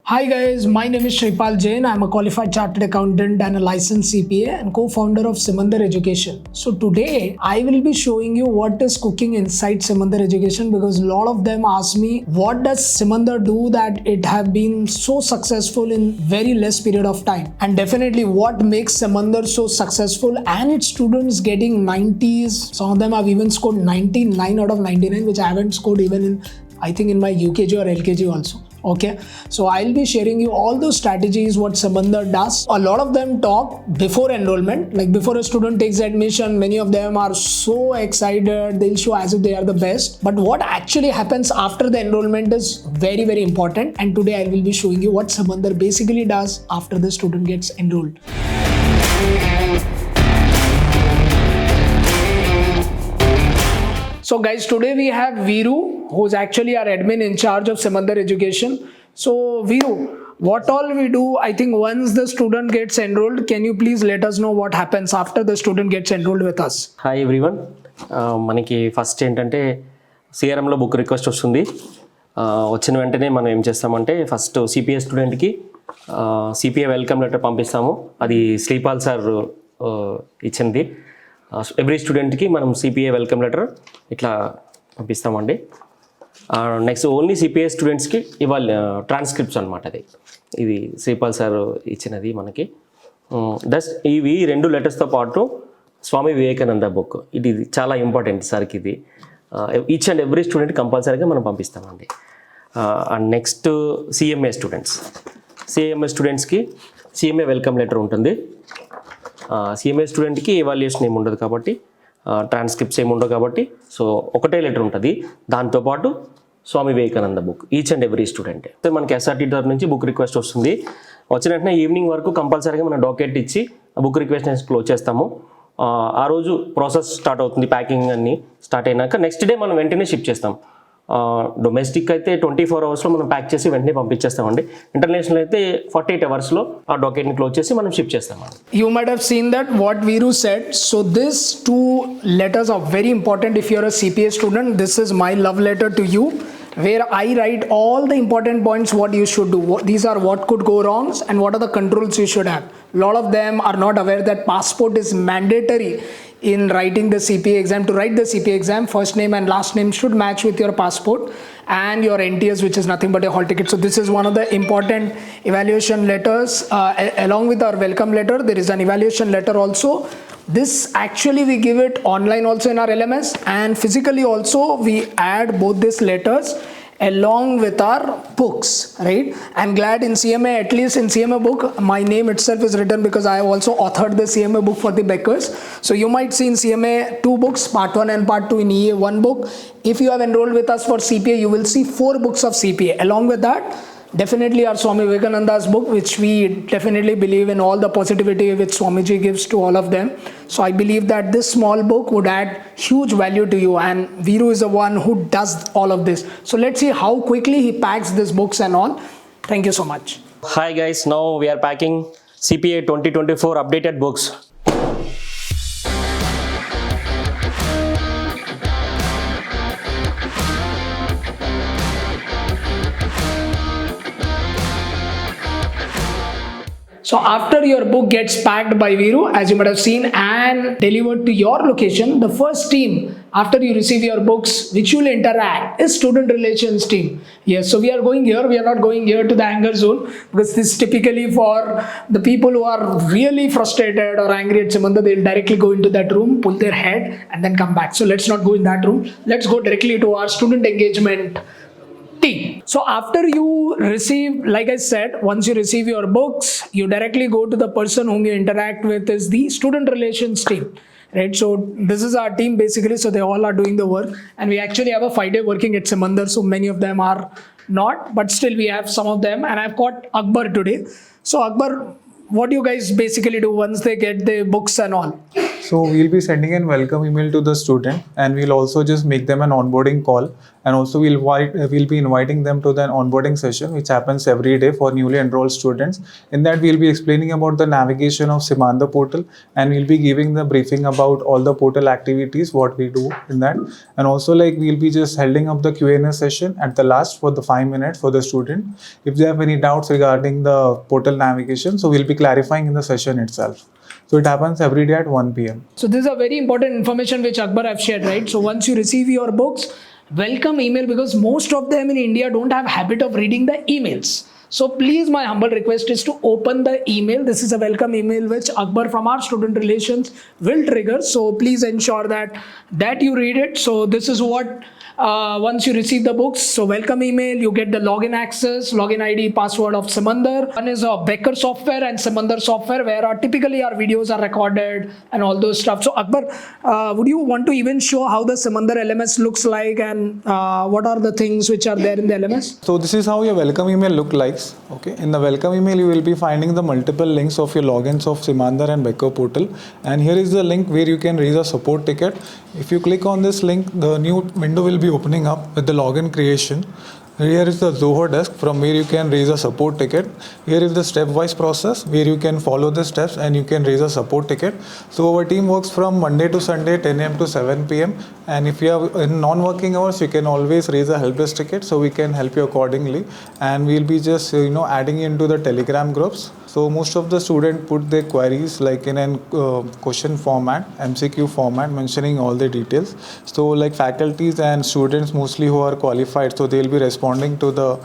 Hi guys, my name is Sripal Jain. I'm a qualified chartered accountant and a licensed CPA and co-founder of Simandhar Education. So today I will be showing you what is cooking inside Simandhar Education, because a lot of them ask me what does Simandhar do that it have been so successful in very less period of time, and definitely what makes Simandhar so successful and its students getting 90s. Some of them have even scored 99 out of 99, which I haven't scored even in, I think, in my UKG or LKG also. Okay, so I'll be sharing you all those strategies what Simandhar does. A lot of them talk before enrollment, like before a student takes admission. Many of them are so excited, they'll show as if they are the best. But what actually happens after the enrollment is very, very important. And today I will be showing you what Simandhar basically does after the student gets enrolled. So guys, today we have Veeru, who's actually our admin in charge of Simandhar Education. So Veeru, what all we do, I think once the student gets enrolled, can you please let us know what happens after the student gets enrolled with us? Hi everyone. మనకి first ఏంటంటే సిఆర్ఎంలో book request వస్తుంది. వచ్చిన వెంటనే మనం ఏం చేస్తామంటే first CPA స్టూడెంట్కి CPA welcome letter పంపిస్తాము. అది శ్రీపాల్ సార్ ఇచ్చింది. ఎవ్రీ స్టూడెంట్కి మనం సిపిఏ వెల్కమ్ లెటర్ ఇట్లా పంపిస్తామండి. నెక్స్ట్ ఓన్లీ సిపిఏ స్టూడెంట్స్కి ఇవాళ ట్రాన్స్క్రిప్ట్స్ అనమాట. ఇది శ్రీపాల్ సార్ ఇచ్చినది మనకి. ఇవి రెండు లెటర్స్తో పాటు స్వామి వివేకానంద బుక్, ఇది చాలా ఇంపార్టెంట్ సార్కి. ఇది ఈచ్ అండ్ ఎవ్రీ స్టూడెంట్ కంపల్సరీగా మనం పంపిస్తామండి. అండ్ నెక్స్ట్ సిఎంఏ స్టూడెంట్స్కి సిఎంఏ వెల్కమ్ లెటర్ ఉంటుంది. సిఎంఏ స్టూడెంట్కి ఎవాల్యుయేషన్ ఏమి ఉండదు కాబట్టి, ట్రాన్స్క్రిప్ట్స్ ఏమి ఉండవు కాబట్టి, సో ఒకటే లెటర్ ఉంటుంది. దాంతోపాటు Swami Vivekananda book each and every student. మనకి ఎస్ఆర్టీ తరఫు నుంచి బుక్ రిక్వెస్ట్ వస్తుంది. వచ్చిన వెంటనే ఈవినింగ్ వరకు కంపల్సరీగా మనం డాక్యుమెంట్ ఇచ్చి బుక్ రిక్వెస్ట్ క్లోజ్ చేస్తాము. ఆ రోజు ప్రాసెస్ స్టార్ట్ అవుతుంది. ప్యాకింగ్ అన్నీ స్టార్ట్ అయినాక నెక్స్ట్ డే మనం వెంటనే షిప్ చేస్తాం. డొమెస్టిక్ అయితే 24 అవర్స్లో మనం ప్యాక్ చేసి వెంటనే పంపించేస్తామండి. ఇంటర్నేషనల్ అయితే 48 అవర్స్లో ఆ డాక్యుమెంట్ని క్లోజ్ చేసి మనం షిప్ చేస్తామండి. You might have seen that what Veeru said. So these two letters are very important if you're a CPA student. This is my love letter to you, where I write all the important points what you should do. These are what could go wrong and what are the controls you should have. A lot of them are not aware that passport is mandatory in writing the CPA exam. To write the CPA exam, first name and last name should match with your passport and your NTS, which is nothing but a hall ticket. So this is one of the important evaluation letters. Along with our welcome letter, there is an evaluation letter also. This actually we give it online also in our LMS, and physically also we add both these letters along with our books, right? I'm glad in CMA, at least in CMA book, my name itself is written because I have also authored the CMA book for the Beckers. So you might see in CMA 2 books, part 1 and part 2, in EA 1 book. If you have enrolled with us for CPA, you will see 4 books of CPA. Along with that, definitely our Swami Vivekananda's book, which we definitely believe in all the positivity which Swamiji gives to all of them. So I believe that this small book would add huge value to you, and Veeru is the one who does all of this. So let's see how quickly he packs these books and all. Thank you so much. Hi guys, now we are packing CPA 2024 updated books. So after your book gets packed by Veeru, as you might have seen, and delivered to your location, the first team after you receive your books which you will interact is student relations team. Yes, so we are going here, we are not going here to the anger zone, because this is typically for the people who are really frustrated or angry at Simandhar. They will directly go into that room, pull their head and then come back. So let's not go in that room. Let's go directly to our student engagement team. So after you receive, like I said, once you receive your books, you directly go to the person whom you interact with is the student relations team, right? So this is our team basically. So they all are doing the work, and we actually have a 5-day working at Simandhar. So many of them are not, but still we have some of them, and I've got Akbar today. So Akbar, what do you guys basically do once they get the books and all? So we'll be sending a welcome email to the student, and we'll also just make them an onboarding call, and also we'll be inviting them to the onboarding session, which happens every day for newly enrolled students. In that, we'll be explaining about the navigation of Simandhar portal, and we'll be giving the briefing about all the portal activities, what we do in that, and also like we'll be just holding up the Q&A session at the last for the 5 minutes for the student. If they have any doubts regarding the portal navigation, so we'll be clarifying in the session itself. So it happens every day at 1 p.m. So this is a very important information which Akbar have shared, right? So once you receive your books, welcome email, because most of them in India don't have habit of reading the emails. So please, my humble request is to open the email. This is a welcome email which Akbar from our student relations will trigger. So please ensure that you read it. So this is what once you receive the books, so welcome email, you get the login access, login ID, password of Simandhar. One is a Becker software and Simandhar software, where typically our videos are recorded and all those stuff. So Akbar, would you want to even show how the Simandhar LMS looks like, and what are the things which are there in the LMS? So this is how your welcome email look like. Okay, in the welcome email you will be finding the multiple links of your logins of Simandhar and Becker portal, and here is the link where you can raise a support ticket. If you click on this link, the new window will be opening up with the login creation. Here is the Zoho desk from where you can raise a support ticket. Here is the stepwise process where you can follow the steps and you can raise a support ticket. So our team works from Monday to Sunday 10 a.m. to 7 p.m. and if you are in non-working hours, you can always raise a help desk ticket, so we can help you accordingly, and we'll be just adding into the Telegram groups. So most of the students put their queries like in a question format, MCQ format, mentioning all the details. So like faculties and students mostly who are qualified, so they'll be responding to the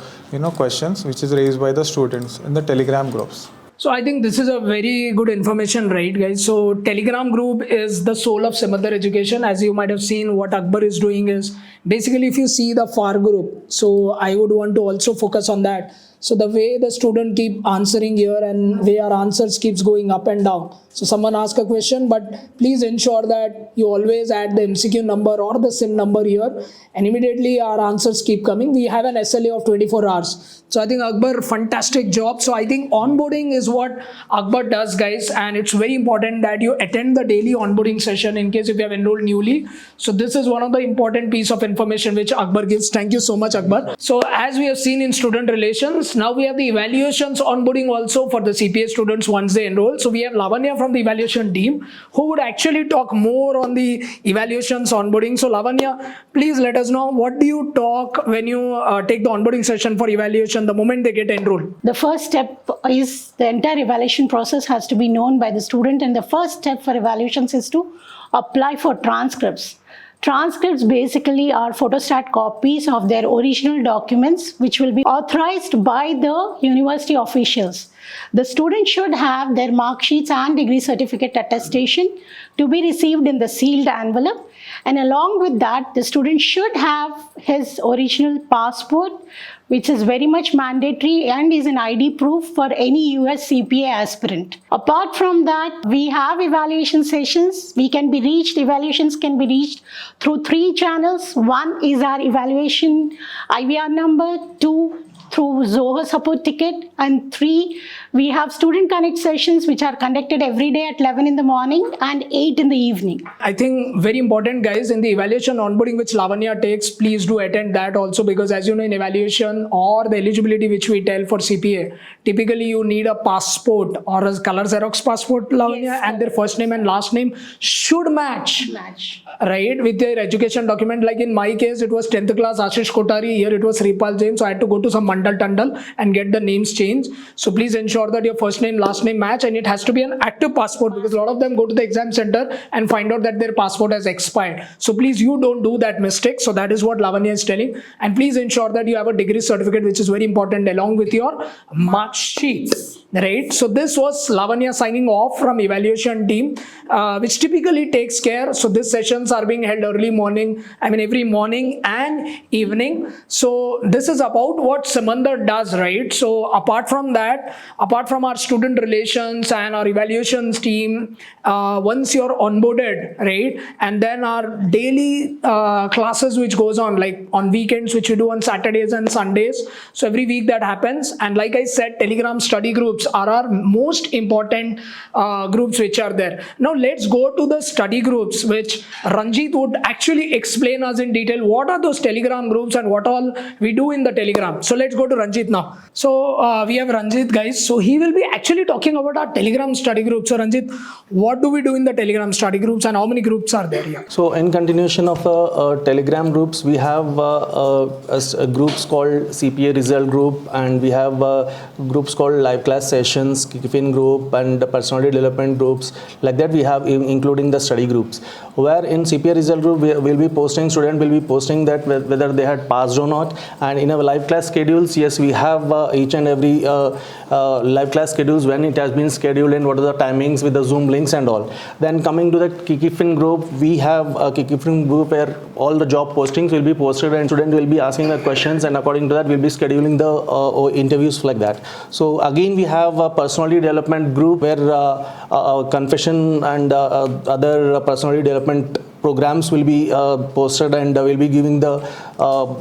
questions which is raised by the students in the Telegram groups. So I think this is a very good information, right, guys? So Telegram group is the soul of Simandhar Education. As you might have seen, what Akbar is doing is basically, if you see the FAR group, so I would want to also focus on that. So the way the student keep answering here and way our answers keeps going up and down. So someone ask a question, but please ensure that you always add the MCQ number or the SIM number here, and immediately our answers keep coming. We have an SLA of 24 hours. So I think Akbar, fantastic job. So I think onboarding is what Akbar does, guys, and it's very important that you attend the daily onboarding session in case if you have enrolled newly. So this is one of the important piece of information which Akbar gives. Thank you so much, Akbar. So as we have seen in student relations, now we have the evaluations onboarding also for the CPA students once they enroll. So we have Lavanya from the evaluation team who would actually talk more on the evaluations onboarding. So Lavanya, please let us know, what do you talk when you take the onboarding session for evaluation the moment they get enrolled? The first step is the entire evaluation process has to be known by the student, and the first step for evaluations is to apply for transcripts. Transcripts basically are photostat copies of their original documents which will be authorized by the university officials. The student should have their mark sheets and degree certificate attestation to be received in the sealed envelope, and along with that the student should have his original passport, which is very much mandatory and is an ID proof for any US CPA aspirant. Apart from that, we have evaluation sessions. Evaluations can be reached through 3 channels. One is our evaluation IVR number, 2 through Zoho support ticket, and 3, we have student connect sessions which are conducted every day at 11 in the morning and 8 in the evening. I think very important, guys, in the evaluation onboarding which Lavanya takes, please do attend that also, because as you know, in evaluation or the eligibility which we tell for CPA, typically you need a passport or a color Xerox passport, Lavanya, yes, and their first name and last name should match. Right, with their education document. Like in my case, it was 10th class Ashish Kotari, here it was Sripal Jain, so I had to go to some Mandal Tandal and get the names changed. So please ensure that your first name, last name match, and it has to be an active passport, because a lot of them go to the exam center and find out that their passport has expired. So please, you don't do that mistake. So that is what Lavanya is telling. And please ensure that you have a degree certificate, which is very important, along with your mark sheets. Right, so this was Lavanya signing off from evaluation team, which typically takes care. So these sessions are being held every morning and evening. So this is about what Simandhar does, right? So apart from that, apart from our student relations and our evaluations team, once you're onboarded, right, and then our daily classes which goes on, like on weekends, which we do on Saturdays and Sundays. So every week that happens. And like I said, Telegram study groups are our most important groups which are there. Now let's go to the study groups, which Ranjit would actually explain us in detail. What are those Telegram groups and what all we do in the Telegram? So let's go to Ranjit now. So we have Ranjit, guys. So he will be actually talking about our Telegram study group. So Ranjit, what do we do in the Telegram study groups and how many groups are there here? So in continuation of Telegram groups, we have groups called CPA result group, and we have groups called live class sessions, Kickfin group, and personality development groups. Like that we have including the study groups, where in CPA result group we will be posting, student will be posting that whether they had passed or not. And in our live class schedules, yes, we have each and every live class schedules, when it has been scheduled and what are the timings with the Zoom links and all. Then coming to the Kickfin group, we have a Kickfin group where all the job postings will be posted and student will be asking the questions, and according to that we'll be scheduling the interviews like that. So again, we have a personality development group where confession and other personality development programs will be posted, and will be giving the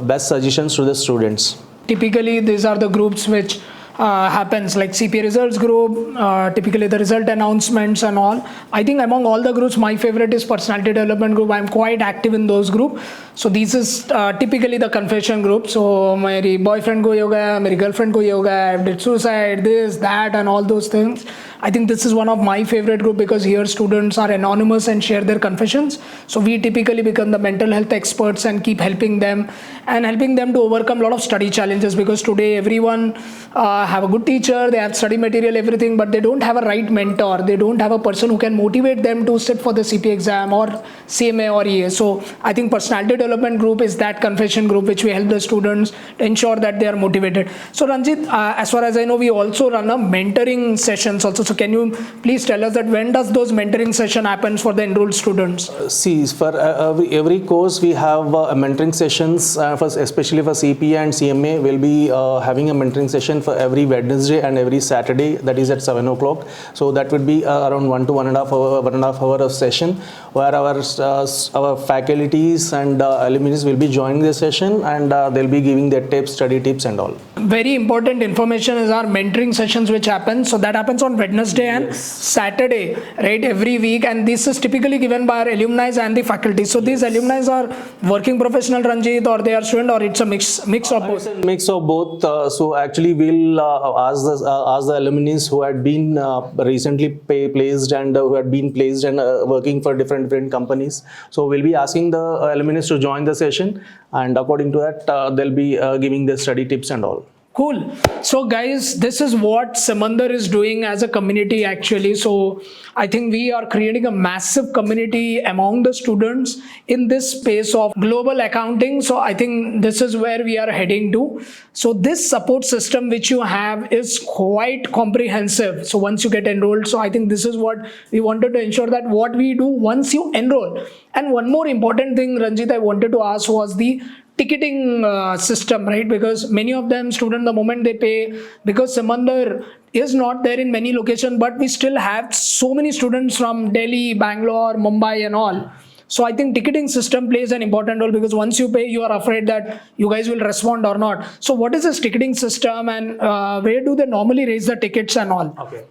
best suggestions to the students. Typically, these are the groups which happens, like CPA results group, typically the result announcements and all. I think among all the groups, my favorite is personality development group. I'm quite active in those group. So this is typically the confession group. So my boyfriend ko ye ho gaya, my girlfriend ko ye ho gaya, I did suicide, this, that, and all those things. I think this is one of my favorite group because here students are anonymous and share their confessions. So we typically become the mental health experts and keep helping them to overcome a lot of study challenges, because today everyone have a good teacher, they have study material, everything, but they don't have a right mentor. They don't have a person who can motivate them to sit for the CPA exam or CMA or EA. So I think personality development group is that confession group which we help the students to ensure that they are motivated. So Ranjit, as far as I know, we also run a mentoring sessions also. So can you please tell us that when does those mentoring session happens for the enrolled students? See, for every course we have mentoring sessions, especially for CPA and CMA. We'll be having a mentoring session for every Wednesday and every Saturday, that is at 7 o'clock. So that would be around 1 to 1.5 hour of session, where our faculties and alumni will be joining the session, and they'll be giving their tips, study tips and all. Very important information is our mentoring sessions which happen. So that happens on Wednesday and Saturday, right, every week, and this is typically given by our alumni and the faculty. So these alumni are working professional, Ranjit, or they are student, or it's a mix of both? It's a mix of both. So actually we'll ask the alumni who had been recently placed and who had been placed and working for different companies. So we'll be asking the alumni to join the session, and according to that they'll be giving the study tips and all. Cool. So guys, this is what Simandhar is doing as a community actually. So I think we are creating a massive community among the students in this space of global accounting. So I think this is where we are heading to. So this support system which you have is quite comprehensive. So once you get enrolled, so I think this is what we wanted to ensure, that what we do once you enroll. And one more important thing, Ranjit, I wanted to ask was the ticketing system, right? Because many of them students, the moment they pay, because Simandhar is not there in many locations, but we still have so many students from Delhi, Bangalore, Mumbai and all. So I think ticketing system plays an important role, because once you pay, you are afraid that you guys will respond or not. So what is this ticketing system, and where do they normally raise the tickets and all? Okay.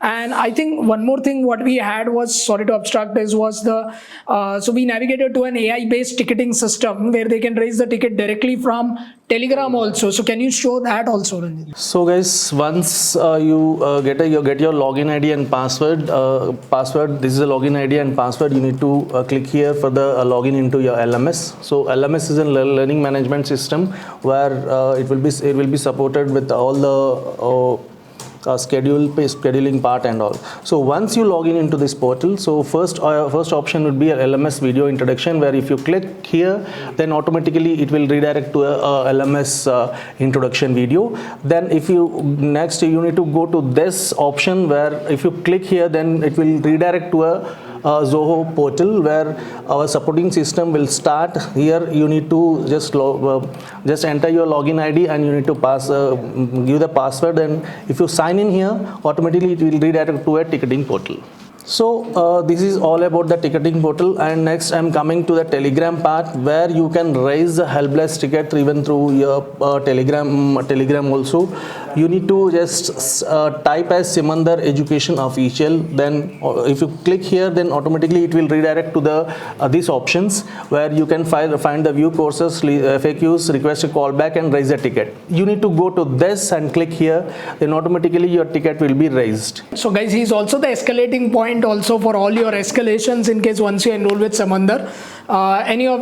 And I think one more thing what we had was, sorry to abstract this, was the, so we navigated to an AI based ticketing system where they can raise the ticket directly from Telegram also. So can you show that also, Ranjit? So guys, once you get your login ID and password, this is a login ID and password, you need to click here for the login into your LMS. So LMS is a learning management system where it will be supported with all the scheduling part and all. So once you log in into this portal, so first option would be a LMS video introduction, where if you click here, then automatically it will redirect to a LMS introduction video. Then if you next you need to go to this option, where if you click here, then it will redirect to a Zoho portal where our supporting system will start. Here you need to just enter your login ID and you need to give the password, and if you sign in here, automatically it will redirect to a ticketing portal. So this is all about the ticketing portal, and next I'm coming to the Telegram part where you can raise the help desk ticket even through your Telegram also. You need to just type as Simandhar Education Official. Then if you click here, then automatically it will redirect to these options where you can find the view courses, FAQs, request a callback and raise a ticket. You need to go to this and click here, then automatically your ticket will be raised. So guys, he's also the escalating point also for all your escalations in case once you enroll with Simandhar.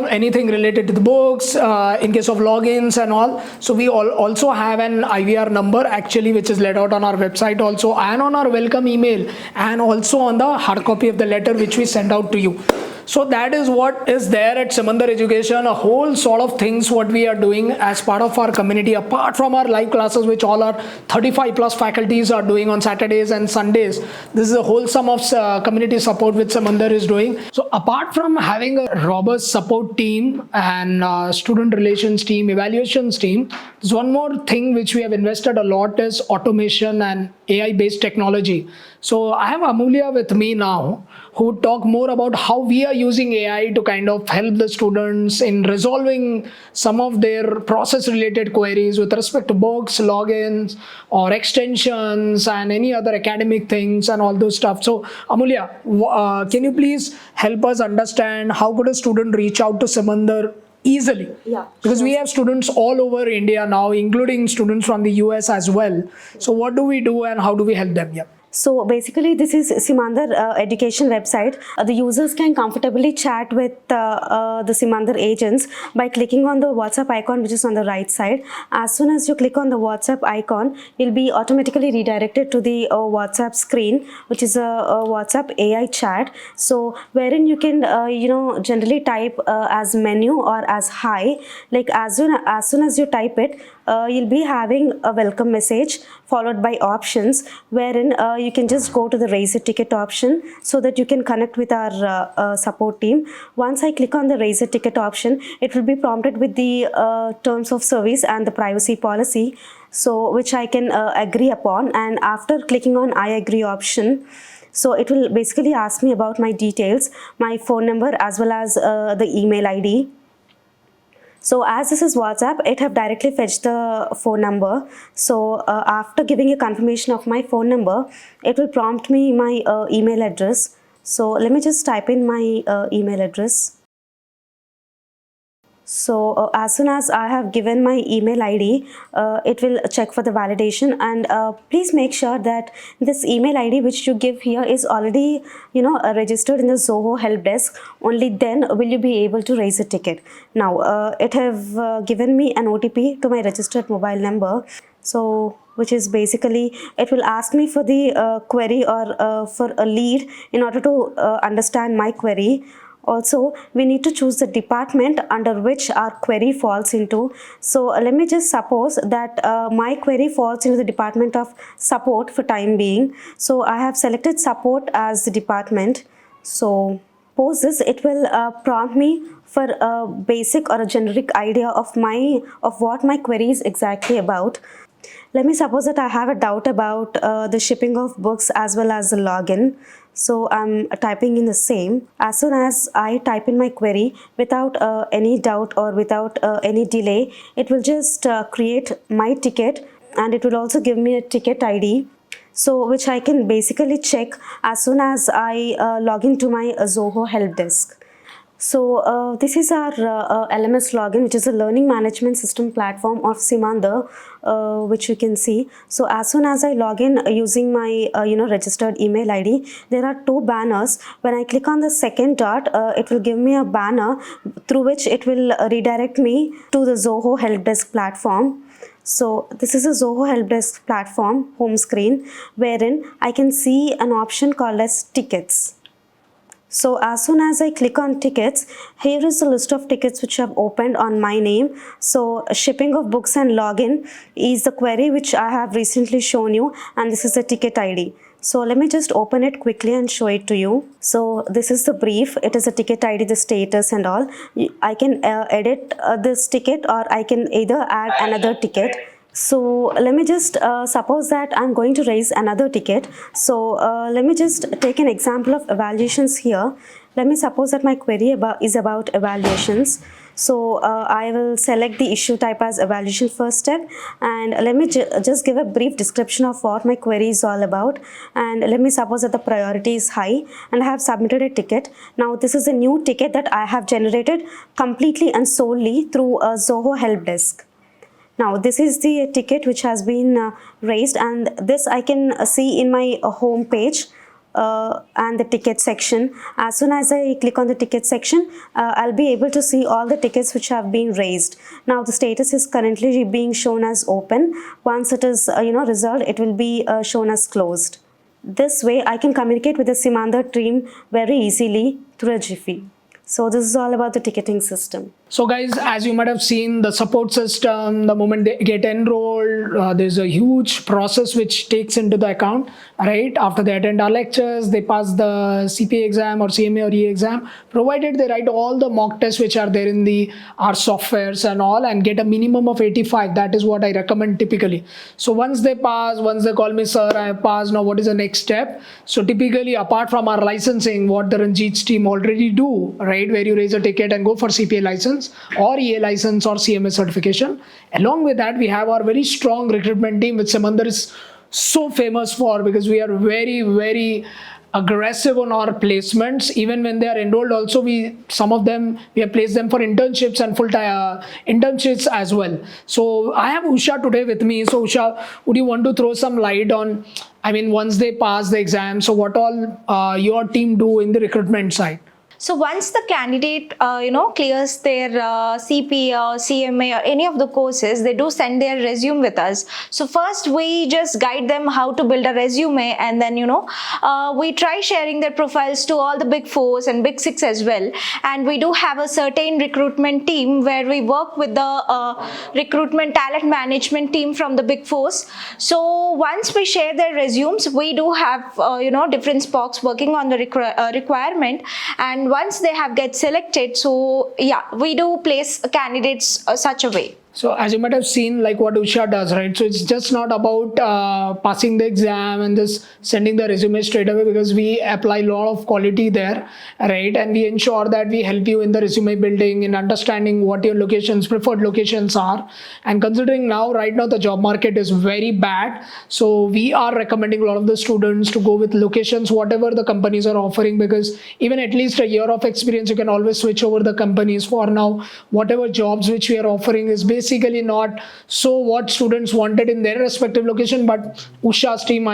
Anything related to the books, in case of logins and all. So we also have an IVR number actually, which is let out on our website also, and on our welcome email, and also on the hard copy of the letter which we send out to you. So that is what is there at Simandhar Education, a whole sort of things what we are doing as part of our community, apart from our live classes which all our 35 plus faculties are doing on Saturdays and Sundays. This is a whole sum of community support which Simandhar is doing. So apart from having a robust support team and student relations team, evaluations team, there's one more thing which we have invested a lot is automation and AI based technology. So I have Amulya with me now, who would talk more about how we are using AI to kind of help the students in resolving some of their process related queries with respect to books, logins or extensions and any other academic things and all those stuff. So Amulya, can you please help us understand how could a student reach out to Simandhar easily? Yeah, because we have students all over India now, including students from the US as well. So what do we do and how do we help them? Yeah. So basically this is Simandhar Education website. The users can comfortably chat with the Simandhar agents by clicking on the WhatsApp icon which is on the right side. As soon as you click on the WhatsApp icon, you'll be automatically redirected to the WhatsApp screen, which is a WhatsApp AI chat. So wherein you can generally type as menu or as hi. Like as soon as you type it, you'll be having a welcome message followed by options wherein you can just go to the raise a ticket option so that you can connect with our support team. Once I click on the raise a ticket option, it will be prompted with the terms of service and the privacy policy, so which I can agree upon. And after clicking on I agree option, so it will basically ask me about my details, my phone number as well as the email ID. So as this is WhatsApp, it have directly fetched the phone number. So after giving a confirmation of my phone number, it will prompt me my email address. So let me just type in my email address. So as soon as I have given my email ID, it will check for the validation, and please make sure that this email ID which you give here is already registered in the Zoho help desk. Only then will you be able to raise a ticket. Now it have given me an OTP to my registered mobile number. So which is basically, it will ask me for the query or for a lead in order to understand my query. Also, we need to choose the department under which our query falls into. So let me just suppose that my query falls into the department of support for time being. So I have selected support as the department. So post this, it will prompt me for a basic or a generic idea of what my query is exactly about. Let me suppose that I have a doubt about the shipping of books as well as the login. So I'm typing in the same. As soon as I type in my query, without any doubt or without any delay, it will just create my ticket, and it will also give me a ticket ID. So which I can basically check as soon as I log into my Zoho help desk. So this is our LMS login, which is a learning management system platform of Simandhar, which you can see. So as soon as I log in using my registered email ID, there are two banners. When I click on the second dot, it will give me a banner through which it will redirect me to the Zoho help desk platform. So this is a Zoho help desk platform home screen, wherein I can see an option called as tickets. So as soon as I click on tickets, here is the list of tickets which I've opened on my name. So shipping of books and login is the query which I have recently shown you, and this is the ticket ID. So let me just open it quickly and show it to you. So this is the brief. It is a ticket ID, the status and all. I can edit this ticket, or I can either add another ticket. So let me just suppose that I'm going to raise another ticket. So let me just take an example of evaluations here. Let me suppose that my query is about evaluations. So I will select the issue type as evaluation first step, and let me just give a brief description of what my query is all about. And let me suppose that the priority is high and I have submitted a ticket. Now this is a new ticket that I have generated completely and solely through a Zoho help desk. Now this is the ticket which has been raised, and this I can see in my home page and the ticket section. As soon as I click on the ticket section, I'll be able to see all the tickets which have been raised. Now the status is currently being shown as open. Once it is resolved, it will be shown as closed. This way I can communicate with the Simandhar team very easily through a Jiffy. So this is all about the ticketing system. So guys, as you might have seen, the support system, the moment they get enrolled, there's a huge process which takes into the account, right? After they attend our lectures, they pass the CPA exam or CMA or EA exam, provided they write all the mock tests which are there in our softwares and all, and get a minimum of 85. That is what I recommend typically. So once they pass, once they call me, sir, I have passed, now what is the next step? So typically, apart from our licensing, what the Ranjit's team already do, right, where you raise a ticket and go for CPA license or EA license or CMA certification. Along with that, we have our very strong recruitment team, which Simandhar is so famous for, because we are very, very aggressive on our placements. Even when they are enrolled also, some of them we have placed them for internships and full-time internships as well. So I have Usha today with me. So Usha, would you want to throw some light on, once they pass the exam, so what all your team do in the recruitment side? So once the candidate, clears their CPA or CMA or any of the courses, they do send their resume with us. So first we just guide them how to build a resume, and then, we try sharing their profiles to all the big fours and big six as well. And we do have a certain recruitment team where we work with the recruitment talent management team from the big fours. So once we share their resumes, we do have, different spokes working on the requirement. And once they have get selected, so yeah, we do place candidates such a way. So as you might have seen, like what Usha does, right? So it's just not about passing the exam and just sending the resume straight away, because we apply a lot of quality there, right? And we ensure that we help you in the resume building, in understanding what your preferred locations are. And considering right now the job market is very bad, so we are recommending a lot of the students to go with locations, whatever the companies are offering, because even at least a year of experience, you can always switch over the companies. For now, whatever jobs which we are offering is basically not so what students wanted in their respective location, but Usha's team,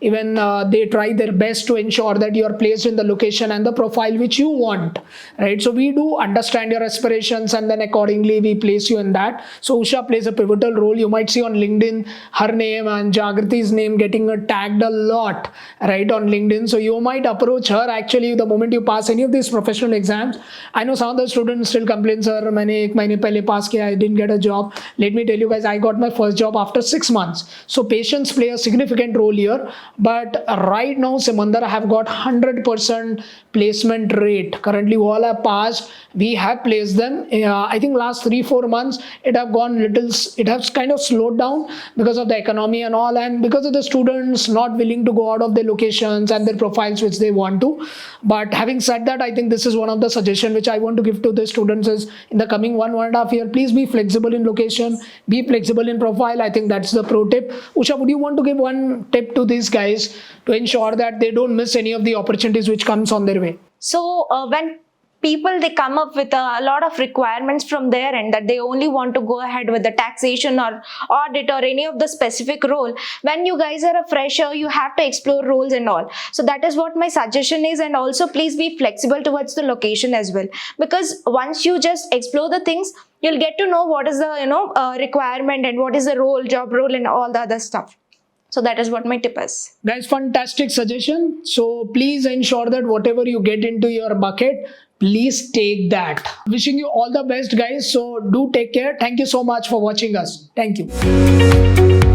even they try their best to ensure that you are placed in the location and the profile which you want, right? So we do understand your aspirations, and then accordingly we place you in that. So Usha plays a pivotal role. You might see on LinkedIn her name and Jagriti's name getting tagged a lot, right, on LinkedIn. So you might approach her actually the moment you pass any of these professional exams. I know some of the students still complain, sir, maine ek mahine pehle pass kiya, I didn't get a job. Let me tell you guys, I got my first job after 6 months. So patience play a significant role here. But right now, Simandhar have got 100% placement rate. Currently, all have passed. We have placed them. I think last 3-4 months, it has kind of slowed down because of the economy and all, and because of the students not willing to go out of their locations and their profiles which they want to. But having said that, I think this is one of the suggestions which I want to give to the students is, in the coming 1.5 year, please be flexible in location, be flexible in profile. I think that's the pro tip. Usha, would you want to give one tip to these guys to ensure that they don't miss any of the opportunities which comes on their way? So when people, they come up with a lot of requirements from their end, that they only want to go ahead with the taxation or audit or any of the specific role. When you guys are a fresher, you have to explore roles and all. So that is what my suggestion is. And also please be flexible towards the location as well, because once you just explore the things, you'll get to know what is the requirement and what is the job role and all the other stuff. So that is what my tip is. Guys, fantastic suggestion. So please ensure that whatever you get into your bucket, please take that. Wishing you all the best, guys. So do take care. Thank you so much for watching us. Thank you.